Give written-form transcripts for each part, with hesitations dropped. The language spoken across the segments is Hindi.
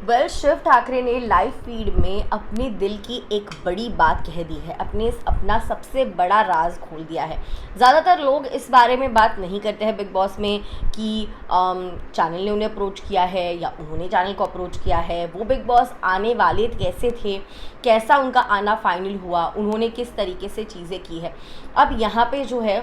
वेल, शिव ठाकरे ने लाइव फीड में अपने दिल की एक बड़ी बात कह दी है, अपना सबसे बड़ा राज खोल दिया है। ज़्यादातर लोग इस बारे में बात नहीं करते हैं बिग बॉस में कि चैनल ने उन्हें अप्रोच किया है या उन्होंने चैनल को अप्रोच किया है, वो बिग बॉस आने वाले कैसे थे, कैसा उनका आना फाइनल हुआ, उन्होंने किस तरीके से चीज़ें की है। अब यहाँ पे जो है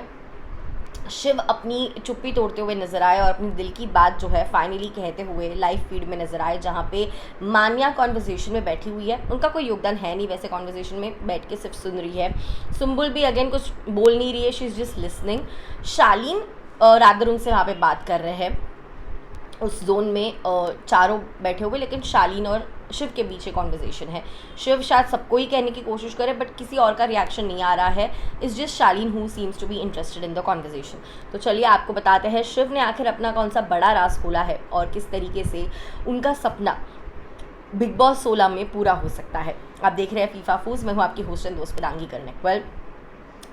शिव अपनी चुप्पी तोड़ते हुए नजर आए और अपनी दिल की बात जो है फाइनली कहते हुए लाइव फीड में नजर आए, जहाँ पे मान्या कॉन्वर्जेशन में बैठी हुई है। उनका कोई योगदान है नहीं वैसे कॉन्वर्जेशन में, बैठ के सिर्फ सुन रही है। सुम्बुल भी अगेन कुछ बोल नहीं रही है, she is just listening. Shaleen rather उनसे वहाँ पे बात कर रहे हैं उस जोन में, चारों बैठे हुए, लेकिन शालीन और शिव के बीच एक कॉन्वर्जेशन है। शिव शायद सबको ही कहने की कोशिश करे बट किसी और का रिएक्शन नहीं आ रहा है। It's just Shaleen who seems to be interested in the conversation. तो चलिए आपको बताते हैं शिव ने आखिर अपना कौन सा बड़ा राज खोला है और किस तरीके से उनका सपना बिग बॉस 16 में पूरा हो सकता है। आप देख रहे हैं फीफा फूज, मैं हूँ आपकी होस्ट एंड दोस्त पिदांगी करनेक। वेल,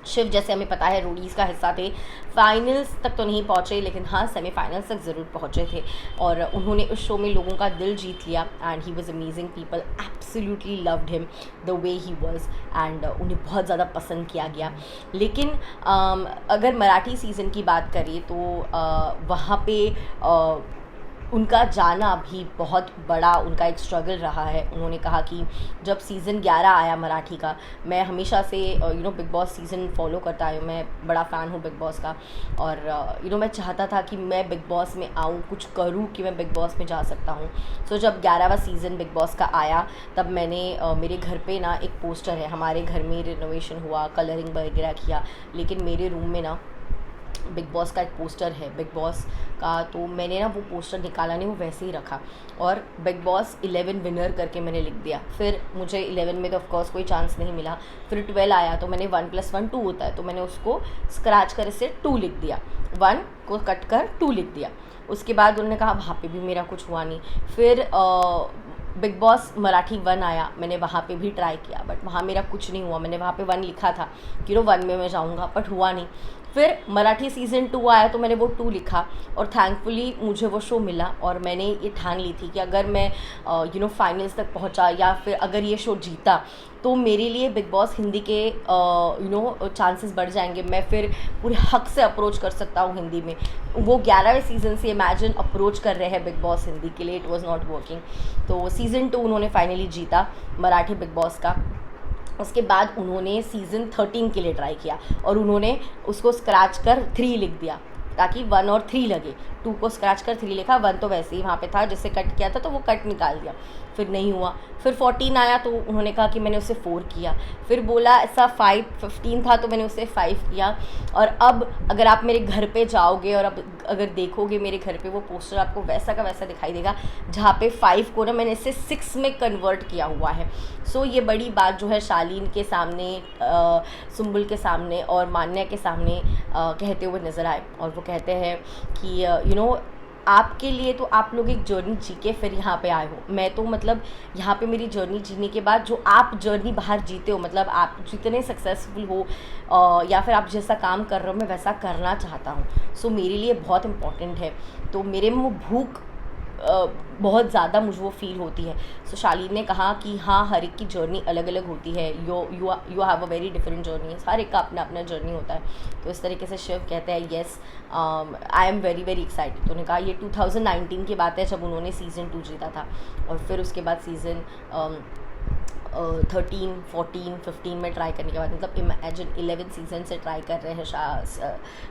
शिव जैसे हमें पता है रोडीज़ का हिस्सा थे, फाइनल्स तक तो नहीं पहुँचे लेकिन हाँ सेमीफाइनल्स तक ज़रूर पहुँचे थे और उन्होंने उस शो में लोगों का दिल जीत लिया and he was amazing. People absolutely loved him the way he was and उन्हें बहुत ज़्यादा पसंद किया गया। लेकिन अगर मराठी सीज़न की बात करें तो वहाँ पे उनका जाना भी बहुत बड़ा उनका एक स्ट्रगल रहा है। उन्होंने कहा कि जब सीज़न 11 आया मराठी का, मैं हमेशा से बिग बॉस सीज़न फॉलो करता आया हूँ, मैं बड़ा फ़ैन हूँ बिग बॉस का और मैं चाहता था कि मैं बिग बॉस में आऊँ, कुछ करूँ कि मैं बिग बॉस में जा सकता हूँ। सो जब 11वां सीज़न बिग बॉस का आया तब मैंने मेरे घर पे ना एक पोस्टर है, हमारे घर में रिनोवेशन हुआ, कलरिंग वगैरह किया, लेकिन मेरे रूम में ना बिग बॉस का एक पोस्टर है बिग बॉस का, तो मैंने ना वो पोस्टर निकाला नहीं, वो वैसे ही रखा और बिग बॉस 11 विनर करके मैंने लिख दिया। फिर मुझे 11 में तो ऑफकोर्स कोई चांस नहीं मिला, फिर 12 आया तो मैंने 1 + 1 2 होता है, तो मैंने उसको स्क्रैच कर इसे 2 लिख दिया, 1 को कट कर 2 लिख दिया। उसके बाद उन्होंने कहा वहाँ पे भी मेरा कुछ हुआ नहीं। फिर बिग बॉस मराठी 1 आया, मैंने वहाँ पे भी ट्राई किया बट वहाँ मेरा कुछ नहीं हुआ। मैंने वहाँ पे 1 लिखा था कि 1 में मैं जाऊँगा बट हुआ नहीं। फिर मराठी सीज़न 2 आया तो मैंने वो 2 लिखा और थैंकफुली मुझे वो शो मिला और मैंने ये ठान ली थी कि अगर मैं फाइनल्स तक पहुंचा या फिर अगर ये शो जीता तो मेरे लिए बिग बॉस हिंदी के चांसेस बढ़ जाएंगे, मैं फिर पूरे हक से अप्रोच कर सकता हूँ हिंदी में। वो 11वें सीज़न से इमेजिन अप्रोच कर रहे हैं बिग बॉस हिंदी के लिए, इट वाज नॉट वर्किंग। तो सीज़न 2 उन्होंने फाइनली जीता मराठी बिग बॉस का। उसके बाद उन्होंने सीज़न 13 के लिए ट्राई किया और उन्होंने उसको स्क्रैच कर 3 लिख दिया ताकि 1 और 3 लगे। 2 को स्क्रैच कर 3 लिखा, 1 तो वैसे ही वहाँ पे था जिससे कट किया था तो वो कट निकाल दिया, फिर नहीं हुआ। फिर 14 आया तो उन्होंने कहा कि मैंने उसे 4 किया, फिर बोला ऐसा 15 था तो मैंने उसे 5 किया। और अब अगर आप मेरे घर पे जाओगे और अब अगर देखोगे मेरे घर पे वो पोस्टर आपको वैसा का वैसा दिखाई देगा, जहाँ पे 5 को ना मैंने इसे 6 में कन्वर्ट किया हुआ है। सो ये बड़ी बात जो है शालीन के सामने, सुम्बुल के सामने और मान्या के सामने कहते हुए नज़र आए और वो कहते हैं कि आपके लिए तो आप लोग एक जर्नी जी के फिर यहाँ पे आए हो, मैं तो मतलब यहाँ पे मेरी जर्नी जीने के बाद जो आप जर्नी बाहर जीते हो, मतलब आप जितने सक्सेसफुल हो या फिर आप जैसा काम कर रहे हो मैं वैसा करना चाहता हूँ। सो मेरे लिए बहुत इम्पॉर्टेंट है, तो मेरे में वो भूख बहुत ज़्यादा मुझे वो फील होती है। सो शालीन ने कहा कि हाँ, हर एक की जर्नी अलग अलग होती है, you have a very different journey, हर एक का अपना अपना जर्नी होता है। तो इस तरीके से शिव कहते हैं yes I am very very excited. तो उन्होंने कहा ये 2019 की बात है जब उन्होंने सीज़न 2 जीता था और फिर उसके बाद सीज़न 13, 14, 15 में ट्राई करने के बाद, मतलब इमेजिन 11 सीज़न से ट्राई कर रहे हैं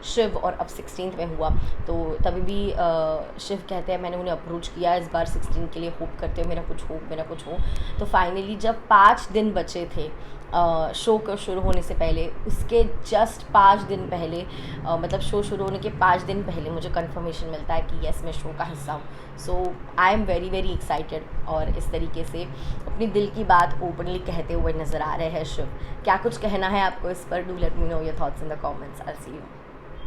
शिव और अब 16th में हुआ। तो तभी भी शिव कहते हैं मैंने उन्हें अप्रोच किया इस बार 16 के लिए, होप करते हो मेरा कुछ हो। तो फाइनली जब 5 दिन बचे थे शो को शुरू होने से पहले, उसके जस्ट 5 दिन पहले, मतलब शो शुरू होने के 5 दिन पहले मुझे कंफर्मेशन मिलता है कि यस मैं शो का हिस्सा हूँ। So I am very very excited और इस तरीके से अपनी दिल की बात ओपनली कहते हुए नज़र आ रहे हैं शिव। क्या कुछ कहना है आपको इस पर? Do let me know your thoughts in the comments. I will see you.